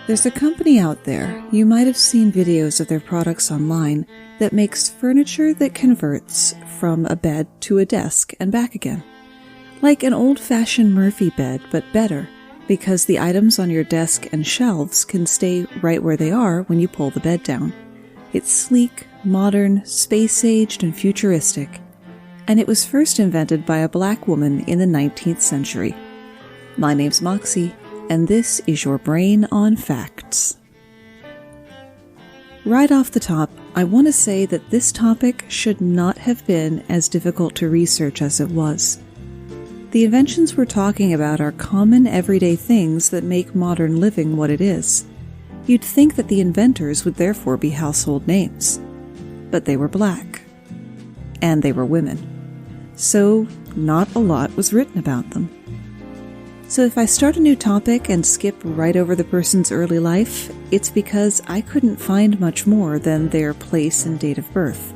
There's a company out there, you might have seen videos of their products online, that makes furniture that converts from a bed to a desk and back again. Like an old-fashioned Murphy bed, but better, because the items on your desk and shelves can stay right where they are when you pull the bed down. It's sleek, modern, space-aged, and futuristic, and it was first invented by a black woman in the 19th century. My name's Moxie, and this is your Brain on Facts. Right off the top, I want to say that this topic should not have been as difficult to research as it was. The inventions we're talking about are common everyday things that make modern living what it is. You'd think that the inventors would therefore be household names. But they were black. And they were women. So, not a lot was written about them. So if I start a new topic and skip right over the person's early life, it's because I couldn't find much more than their place and date of birth.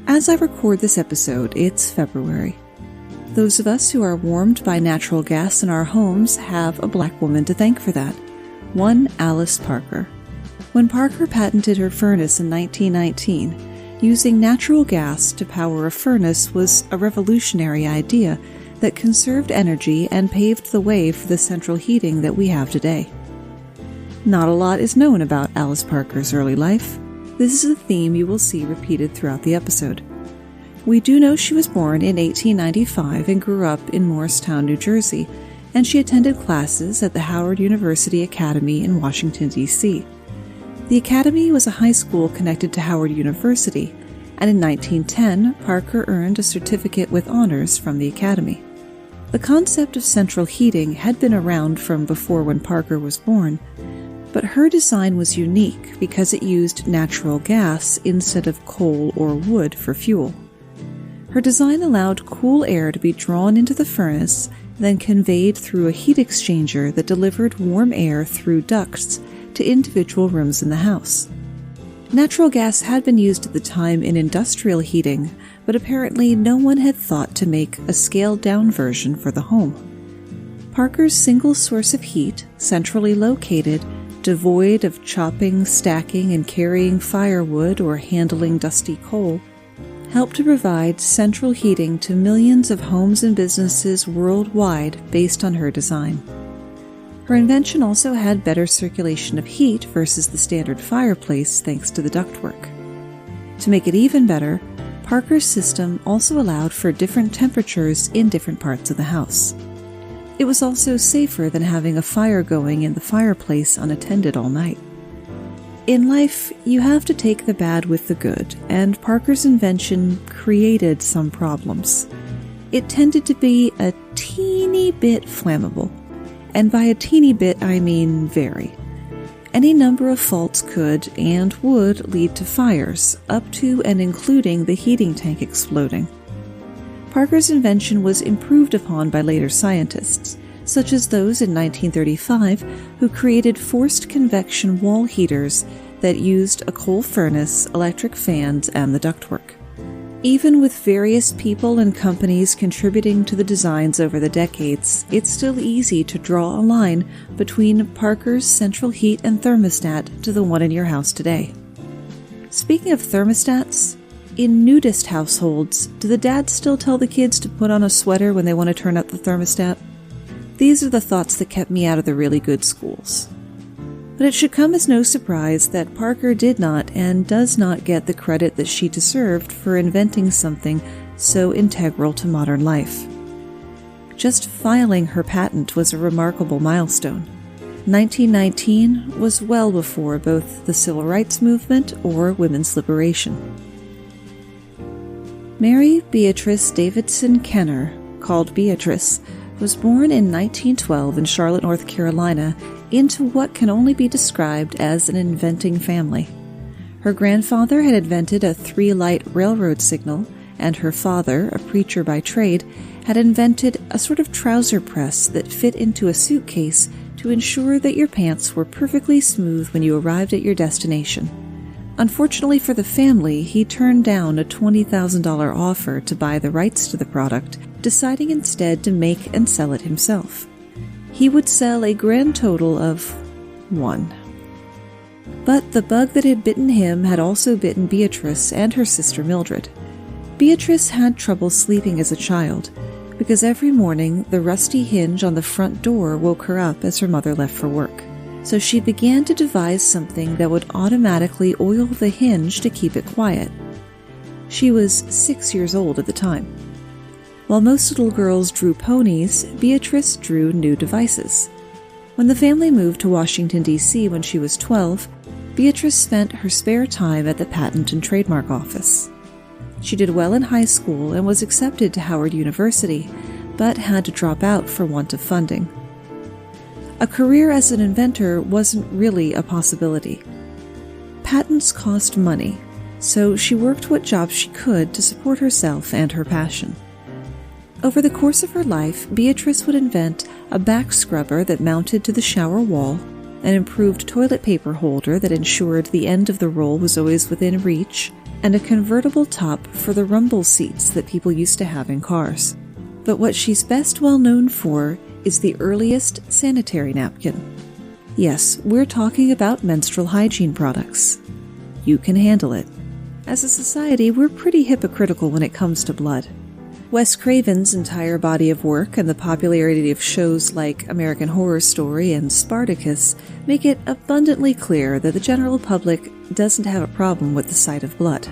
As I record this episode, it's February. Those of us who are warmed by natural gas in our homes have a black woman to thank for that. One Alice Parker. When Parker patented her furnace in 1919, using natural gas to power a furnace was a revolutionary idea that conserved energy and paved the way for the central heating that we have today. Not a lot is known about Alice Parker's early life. This is a theme you will see repeated throughout the episode. We do know she was born in 1895 and grew up in Morristown, New Jersey, and she attended classes at the Howard University Academy in Washington, D.C. The Academy was a high school connected to Howard University, and in 1910, Parker earned a certificate with honors from the Academy. The concept of central heating had been around from before when Parker was born, but her design was unique because it used natural gas instead of coal or wood for fuel. Her design allowed cool air to be drawn into the furnace, then conveyed through a heat exchanger that delivered warm air through ducts to individual rooms in the house. Natural gas had been used at the time in industrial heating, but apparently no one had thought to make a scaled-down version for the home. Parker's single source of heat, centrally located, devoid of chopping, stacking, and carrying firewood or handling dusty coal, helped to provide central heating to millions of homes and businesses worldwide based on her design. Her invention also had better circulation of heat versus the standard fireplace thanks to the ductwork. To make it even better, Parker's system also allowed for different temperatures in different parts of the house. It was also safer than having a fire going in the fireplace unattended all night. In life, you have to take the bad with the good, and Parker's invention created some problems. It tended to be a teeny bit flammable. And by a teeny bit, I mean very. Any number of faults could and would lead to fires, up to and including the heating tank exploding. Parker's invention was improved upon by later scientists, such as those in 1935 who created forced convection wall heaters that used a coal furnace, electric fans, and the ductwork. Even with various people and companies contributing to the designs over the decades, it's still easy to draw a line between Parker's central heat and thermostat to the one in your house today. Speaking of thermostats, in nudist households, do the dads still tell the kids to put on a sweater when they want to turn up the thermostat? These are the thoughts that kept me out of the really good schools. But it should come as no surprise that Parker did not and does not get the credit that she deserved for inventing something so integral to modern life. Just filing her patent was a remarkable milestone. 1919 was well before both the civil rights movement or women's liberation. Mary Beatrice Davidson Kenner, called Beatrice, was born in 1912 in Charlotte, North Carolina, into what can only be described as an inventing family. Her grandfather had invented a 3-light railroad signal, and her father, a preacher by trade, had invented a sort of trouser press that fit into a suitcase to ensure that your pants were perfectly smooth when you arrived at your destination. Unfortunately for the family, he turned down a $20,000 offer to buy the rights to the product, deciding instead to make and sell it himself. He would sell a grand total of one. But the bug that had bitten him had also bitten Beatrice and her sister Mildred. Beatrice had trouble sleeping as a child, because every morning the rusty hinge on the front door woke her up as her mother left for work. So she began to devise something that would automatically oil the hinge to keep it quiet. She was 6 years old at the time. While most little girls drew ponies, Beatrice drew new devices. When the family moved to Washington, D.C. when she was 12, Beatrice spent her spare time at the Patent and Trademark Office. She did well in high school and was accepted to Howard University, but had to drop out for want of funding. A career as an inventor wasn't really a possibility. Patents cost money, so she worked what jobs she could to support herself and her passion. Over the course of her life, Beatrice would invent a back scrubber that mounted to the shower wall, an improved toilet paper holder that ensured the end of the roll was always within reach, and a convertible top for the rumble seats that people used to have in cars. But what she's best well known for is the earliest sanitary napkin. Yes, we're talking about menstrual hygiene products. You can handle it. As a society, we're pretty hypocritical when it comes to blood. Wes Craven's entire body of work and the popularity of shows like American Horror Story and Spartacus make it abundantly clear that the general public doesn't have a problem with the sight of blood.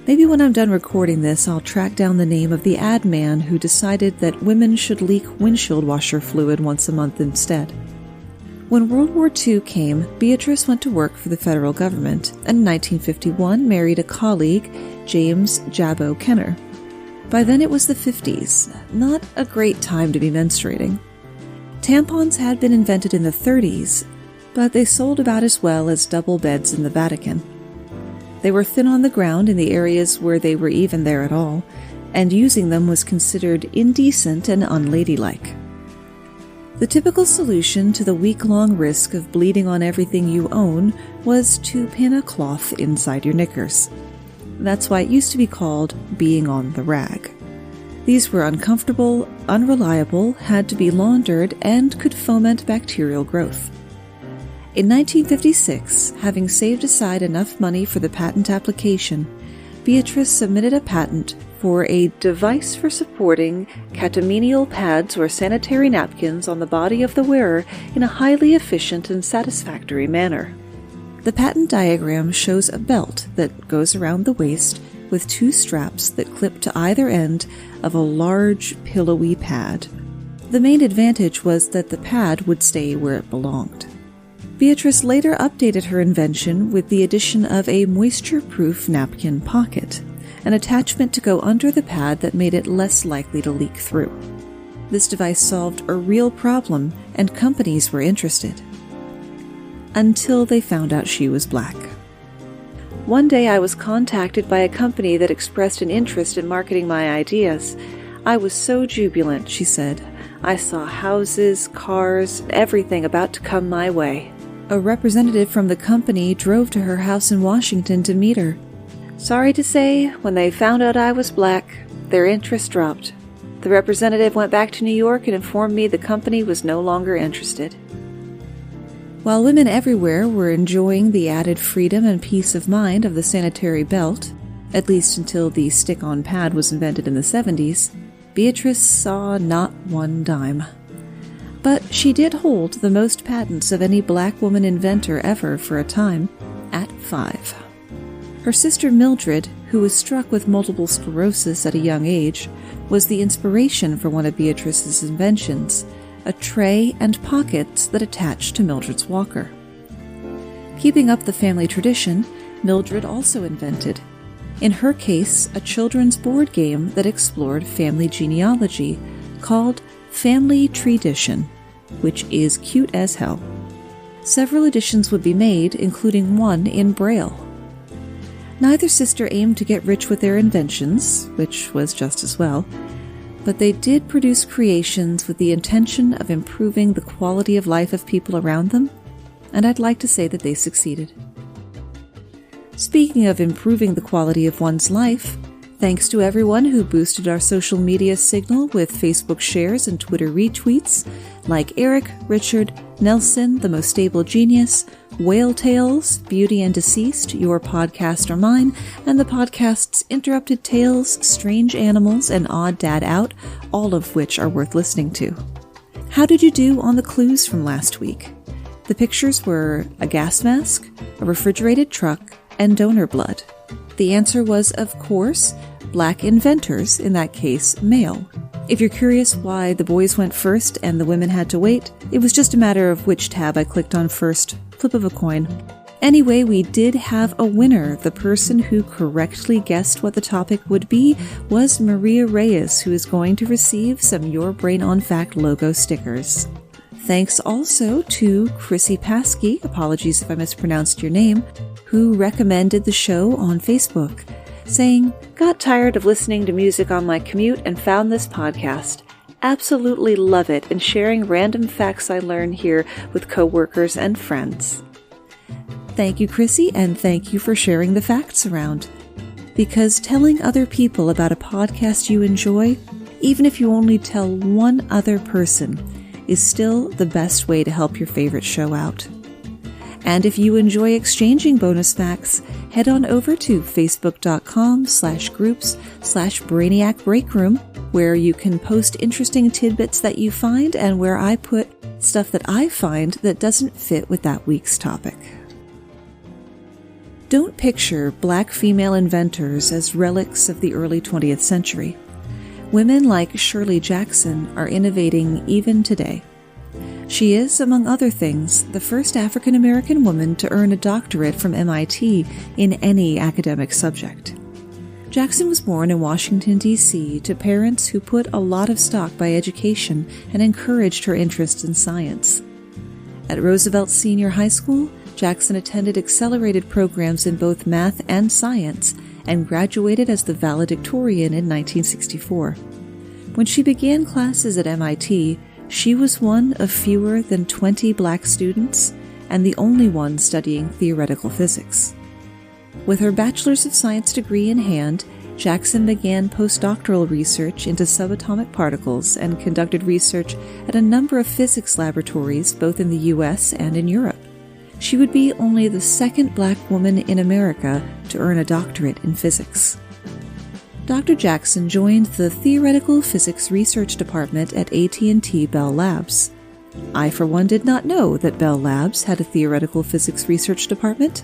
Maybe when I'm done recording this, I'll track down the name of the ad man who decided that women should leak windshield washer fluid once a month instead. When World War II came, Beatrice went to work for the federal government and in 1951 married a colleague, James Jabbo Kenner. By then it was the 50s, not a great time to be menstruating. Tampons had been invented in the 30s, but they sold about as well as double beds in the Vatican. They were thin on the ground in the areas where they were even there at all, and using them was considered indecent and unladylike. The typical solution to the week-long risk of bleeding on everything you own was to pin a cloth inside your knickers. That's why it used to be called being on the rag. These were uncomfortable, unreliable, had to be laundered, and could foment bacterial growth. In 1956, having saved aside enough money for the patent application, Beatrice submitted a patent for a device for supporting catamenial pads or sanitary napkins on the body of the wearer in a highly efficient and satisfactory manner. The patent diagram shows a belt that goes around the waist with two straps that clip to either end of a large, pillowy pad. The main advantage was that the pad would stay where it belonged. Beatrice later updated her invention with the addition of a moisture-proof napkin pocket, an attachment to go under the pad that made it less likely to leak through. This device solved a real problem, and companies were interested. Until they found out she was black. One day I was contacted by a company that expressed an interest in marketing my ideas. I was so jubilant, she said. I saw houses, cars, everything about to come my way. A representative from the company drove to her house in Washington to meet her. Sorry to say, when they found out I was black, their interest dropped. The representative went back to New York and informed me the company was no longer interested. While women everywhere were enjoying the added freedom and peace of mind of the sanitary belt, at least until the stick-on pad was invented in the 70s, Beatrice saw not one dime. But she did hold the most patents of any black woman inventor ever for a time, at 5. Her sister Mildred, who was struck with multiple sclerosis at a young age, was the inspiration for one of Beatrice's inventions, a tray and pockets that attached to Mildred's walker. Keeping up the family tradition, Mildred also invented, in her case, a children's board game that explored family genealogy called Family Treedition, which is cute as hell. Several editions would be made, including one in Braille. Neither sister aimed to get rich with their inventions, which was just as well, but they did produce creations with the intention of improving the quality of life of people around them, and I'd like to say that they succeeded. Speaking of improving the quality of one's life, Thanks to everyone who boosted our social media signal with Facebook shares and Twitter retweets, like Eric, Richard, Nelson, The Most Stable Genius, Whale Tales, Beauty and Deceased, Your Podcast or Mine, and the podcasts Interrupted Tales, Strange Animals, and Odd Dad Out, all of which are worth listening to. How did you do on the clues from last week? The pictures were a gas mask, a refrigerated truck, and donor blood. The answer was, of course, Black inventors, in that case, male. If you're curious why the boys went first and the women had to wait, it was just a matter of which tab I clicked on first. Flip of a coin. Anyway, we did have a winner. The person who correctly guessed what the topic would be was Maria Reyes, who is going to receive some Your Brain on Fact logo stickers. Thanks also to Chrissy Paskey, apologies if I mispronounced your name, who recommended the show on Facebook, saying, "Got tired of listening to music on my commute and found this podcast. Absolutely love it and sharing random facts I learn here with coworkers and friends." Thank you, Chrissy, and thank you for sharing the facts around. Because telling other people about a podcast you enjoy, even if you only tell one other person, is still the best way to help your favorite show out. And if you enjoy exchanging bonus facts, head on over to facebook.com/groups/Brainiac Breakroom, where you can post interesting tidbits that you find and where I put stuff that I find that doesn't fit with that week's topic. Don't picture Black female inventors as relics of the early 20th century. Women like Shirley Jackson are innovating even today. She is, among other things, the first African-American woman to earn a doctorate from MIT in any academic subject. Jackson was born in Washington, D.C. to parents who put a lot of stock by education and encouraged her interest in science. At Roosevelt Senior High School, Jackson attended accelerated programs in both math and science and graduated as the valedictorian in 1964. When she began classes at MIT, she was one of fewer than 20 Black students and the only one studying theoretical physics. With her Bachelor's of Science degree in hand, Jackson began postdoctoral research into subatomic particles and conducted research at a number of physics laboratories both in the U.S. and in Europe. She would be only the second Black woman in America to earn a doctorate in physics. Dr. Jackson joined the Theoretical Physics Research Department at AT&T Bell Labs. I, for one, did not know that Bell Labs had a Theoretical Physics Research Department.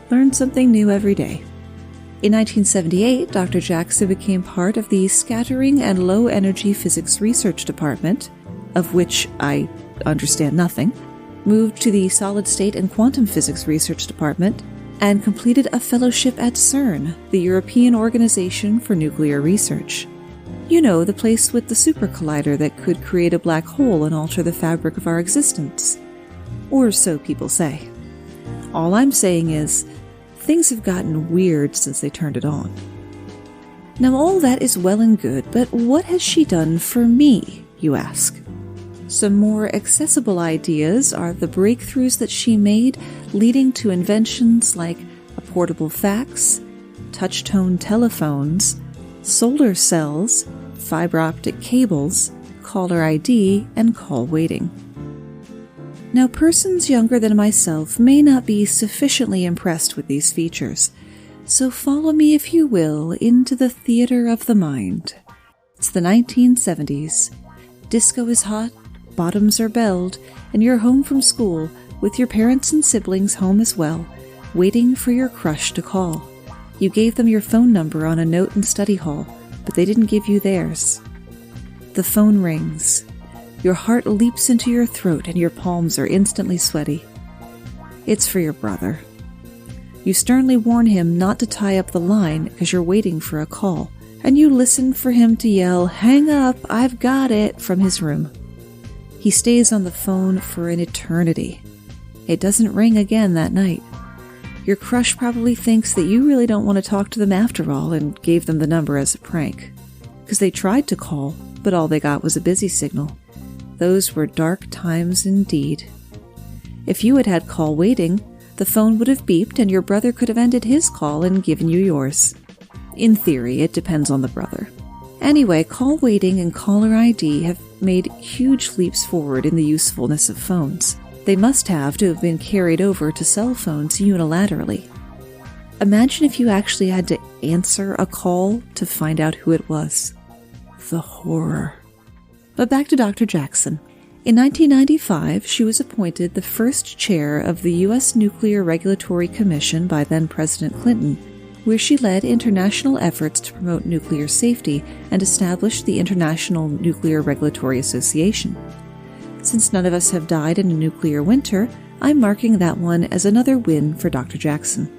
Learn something new every day. In 1978, Dr. Jackson became part of the Scattering and Low Energy Physics Research Department, of which I understand nothing, moved to the Solid State and Quantum Physics Research Department, and completed a fellowship at CERN, the European Organization for Nuclear Research. You know, the place with the super collider that could create a black hole and alter the fabric of our existence. Or so people say. All I'm saying is, things have gotten weird since they turned it on. Now all that is well and good, but what has she done for me, you ask? Some more accessible ideas are the breakthroughs that she made, leading to inventions like a portable fax, touch-tone telephones, solar cells, fiber optic cables, caller ID, and call waiting. Now, persons younger than myself may not be sufficiently impressed with these features, so follow me, if you will, into the theater of the mind. It's the 1970s. Disco is hot, bottoms are belled, and you're home from school with your parents and siblings home as well, waiting for your crush to call. You gave them your phone number on a note in study hall, but they didn't give you theirs. The phone rings. Your heart leaps into your throat and your palms are instantly sweaty. It's for your brother. You sternly warn him not to tie up the line because you're waiting for a call, and you listen for him to yell, "Hang up, I've got it," from his room. He stays on the phone for an eternity. It doesn't ring again that night. Your crush probably thinks that you really don't want to talk to them after all and gave them the number as a prank. Because they tried to call, but all they got was a busy signal. Those were dark times indeed. If you had had call waiting, the phone would have beeped and your brother could have ended his call and given you yours. In theory, it depends on the brother. Anyway, call waiting and caller ID have made huge leaps forward in the usefulness of phones. They must have to have been carried over to cell phones unilaterally. Imagine if you actually had to answer a call to find out who it was. The horror. But back to Dr. Jackson. In 1995, she was appointed the first chair of the U.S. Nuclear Regulatory Commission by then-President Clinton, where she led international efforts to promote nuclear safety and establish the International Nuclear Regulatory Association. Since none of us have died in a nuclear winter, I'm marking that one as another win for Dr. Jackson.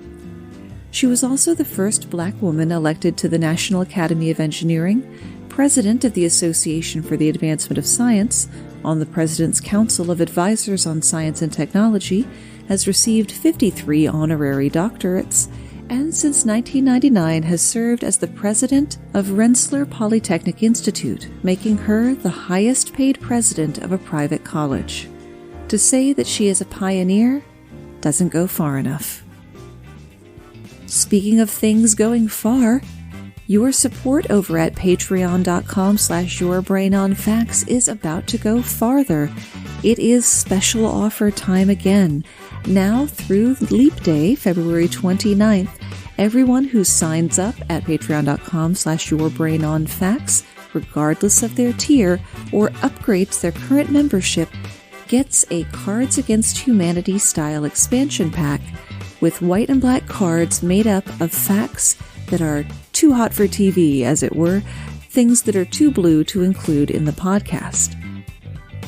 She was also the first Black woman elected to the National Academy of Engineering, president of the Association for the Advancement of Science, on the President's Council of Advisors on Science and Technology, has received 53 honorary doctorates, and since 1999 has served as the president of Rensselaer Polytechnic Institute, making her the highest paid president of a private college. To say that she is a pioneer doesn't go far enough. Speaking of things going far, your support over at patreon.com/yourbrainonfacts is about to go farther. It is special offer time again. Now through Leap Day, February 29th, everyone who signs up at patreon.com/yourbrainonfacts, regardless of their tier, or upgrades their current membership, gets a Cards Against Humanity style expansion pack with white and black cards made up of facts that are too hot for TV, as it were, things that are too blue to include in the podcast.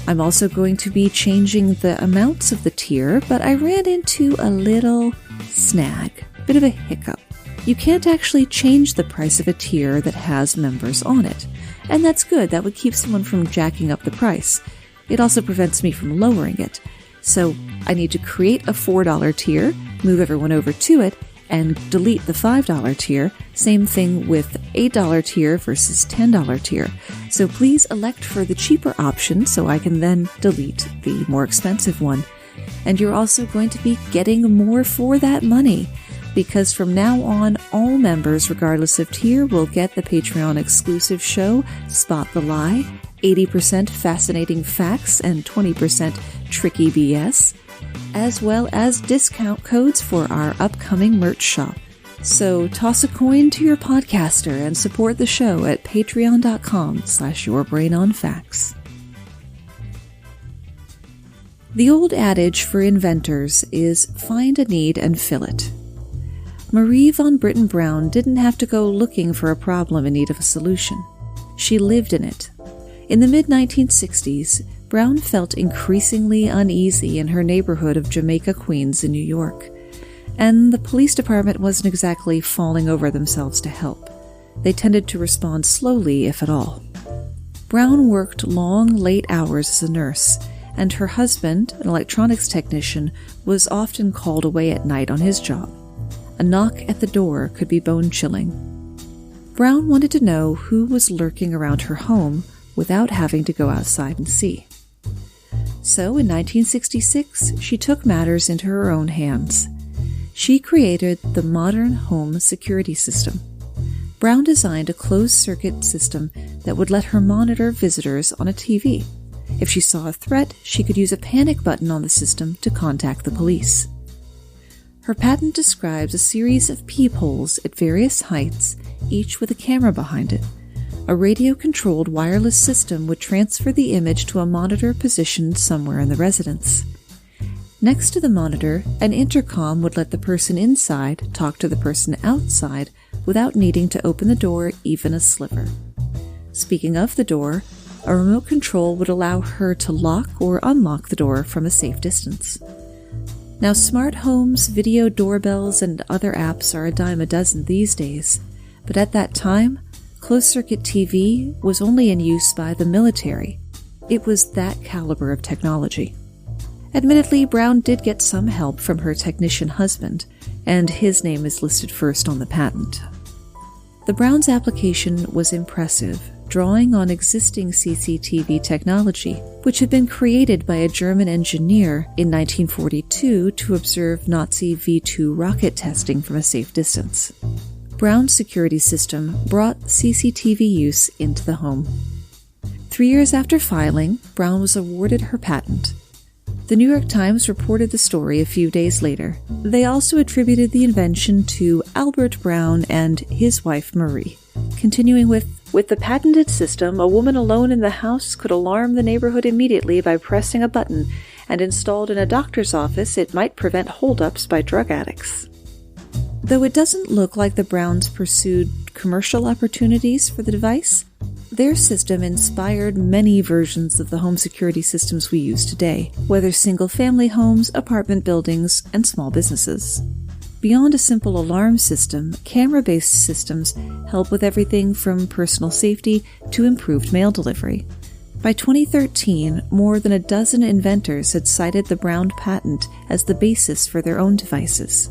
I'm also going to be changing the amounts of the tier, but I ran into a little snag, bit of a hiccup. You can't actually change the price of a tier that has members on it, and that's good. That would keep someone from jacking up the price. It also prevents me from lowering it. So I need to create a $4 tier, move everyone over to it, and delete the $5 tier. Same thing with $8 tier versus $10 tier. So please elect for the cheaper option so I can then delete the more expensive one. And you're also going to be getting more for that money, because from now on, all members, regardless of tier, will get the Patreon exclusive show, Spot the Lie, 80% fascinating facts and 20% tricky BS, as well as discount codes for our upcoming merch shop. So toss a coin to your podcaster and support the show at patreon.com/yourbrainonfacts. The old adage for inventors is find a need and fill it. Marie von Brittan Brown didn't have to go looking for a problem in need of a solution. She lived in it. In the mid-1960s, Brown felt increasingly uneasy in her neighborhood of Jamaica, Queens in New York, and the police department wasn't exactly falling over themselves to help. They tended to respond slowly, if at all. Brown worked long, late hours as a nurse, and her husband, an electronics technician, was often called away at night on his job. A knock at the door could be bone-chilling. Brown wanted to know who was lurking around her home without having to go outside and see. So in 1966, she took matters into her own hands. She created the modern home security system. Brown designed a closed-circuit system that would let her monitor visitors on a TV. If she saw a threat, she could use a panic button on the system to contact the police. Her patent describes a series of peepholes at various heights, each with a camera behind it. A radio-controlled wireless system would transfer the image to a monitor positioned somewhere in the residence. Next to the monitor, an intercom would let the person inside talk to the person outside without needing to open the door even a sliver. Speaking of the door, a remote control would allow her to lock or unlock the door from a safe distance. Now, smart homes, video doorbells, and other apps are a dime a dozen these days, but at that time, closed-circuit TV was only in use by the military. It was that caliber of technology. Admittedly, Brown did get some help from her technician husband, and his name is listed first on the patent. The Brown's application was impressive, drawing on existing CCTV technology, which had been created by a German engineer in 1942 to observe Nazi V-2 rocket testing from a safe distance. Brown's security system brought CCTV use into the home. 3 years after filing, Brown was awarded her patent. The New York Times reported the story a few days later. They also attributed the invention to Albert Brown and his wife Marie. Continuing with the patented system, a woman alone in the house could alarm the neighborhood immediately by pressing a button, and installed in a doctor's office, it might prevent holdups by drug addicts. Though it doesn't look like the Browns pursued commercial opportunities for the device, their system inspired many versions of the home security systems we use today, whether single-family homes, apartment buildings, and small businesses. Beyond a simple alarm system, camera-based systems help with everything from personal safety to improved mail delivery. By 2013, more than a dozen inventors had cited the Brown patent as the basis for their own devices.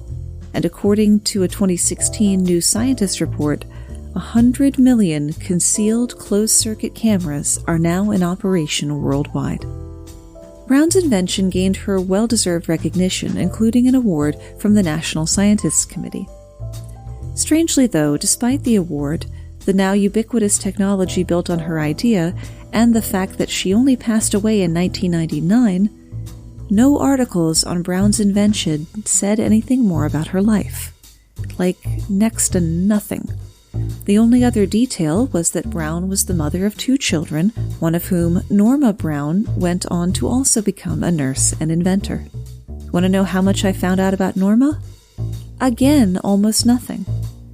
And according to a 2016 New Scientist report, 100 million concealed closed-circuit cameras are now in operation worldwide. Brown's invention gained her well-deserved recognition, including an award from the National Scientists Committee. Strangely, though, despite the award, the now ubiquitous technology built on her idea, and the fact that she only passed away in 1999, no articles on Brown's invention said anything more about her life. Like, next to nothing. The only other detail was that Brown was the mother of 2 children, one of whom, Norma Brown, went on to also become a nurse and inventor. Want to know how much I found out about Norma? Again, almost nothing.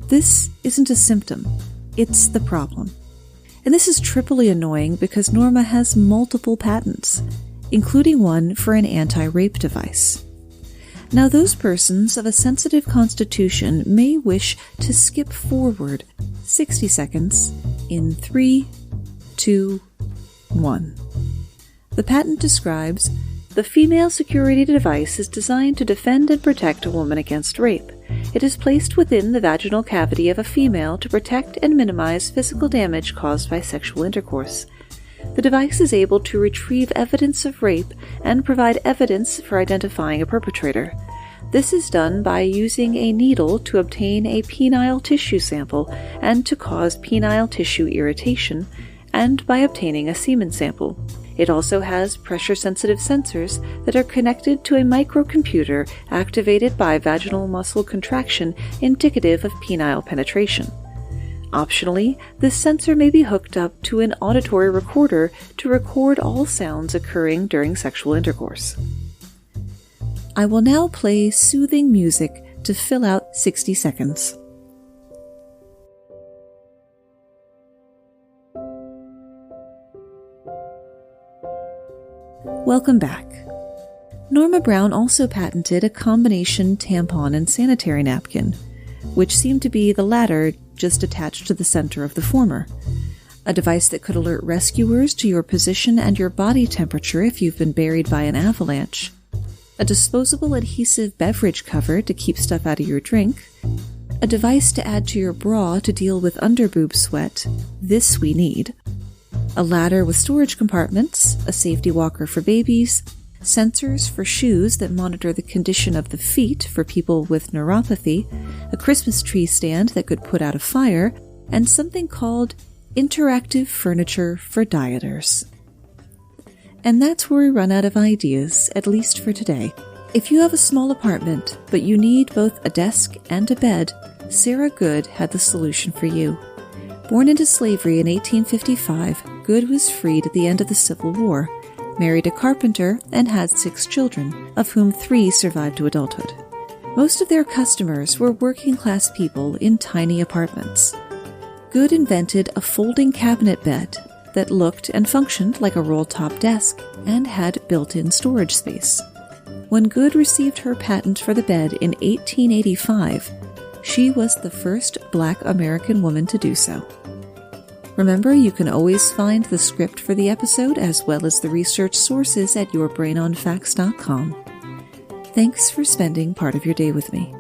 This isn't a symptom. It's the problem. And this is triply annoying because Norma has multiple patents, including one for an anti-rape device. Now, those persons of a sensitive constitution may wish to skip forward 60 seconds in 3, 2, 1. The patent describes, the female security device is designed to defend and protect a woman against rape. It is placed within the vaginal cavity of a female to protect and minimize physical damage caused by sexual intercourse. The device is able to retrieve evidence of rape and provide evidence for identifying a perpetrator. This is done by using a needle to obtain a penile tissue sample and to cause penile tissue irritation, and by obtaining a semen sample. It also has pressure-sensitive sensors that are connected to a microcomputer activated by vaginal muscle contraction indicative of penile penetration. Optionally, this sensor may be hooked up to an auditory recorder to record all sounds occurring during sexual intercourse. I will now play soothing music to fill out 60 seconds. Welcome back. Norma Brown also patented a combination tampon and sanitary napkin, which seemed to be the latter just attached to the center of the former. A device that could alert rescuers to your position and your body temperature if you've been buried by an avalanche. A disposable adhesive beverage cover to keep stuff out of your drink. A device to add to your bra to deal with underboob sweat. This we need. A ladder with storage compartments, a safety walker for babies, sensors for shoes that monitor the condition of the feet for people with neuropathy, a Christmas tree stand that could put out a fire, and something called interactive furniture for dieters. And that's where we run out of ideas, at least for today. If you have a small apartment, but you need both a desk and a bed, Sarah Good had the solution for you. Born into slavery in 1855, Good was freed at the end of the Civil War, married a carpenter, and had 6 children, of whom 3 survived to adulthood. Most of their customers were working-class people in tiny apartments. Good invented a folding cabinet bed that looked and functioned like a roll-top desk and had built-in storage space. When Good received her patent for the bed in 1885, she was the first Black American woman to do so. Remember, you can always find the script for the episode as well as the research sources at yourbrainonfacts.com. Thanks for spending part of your day with me.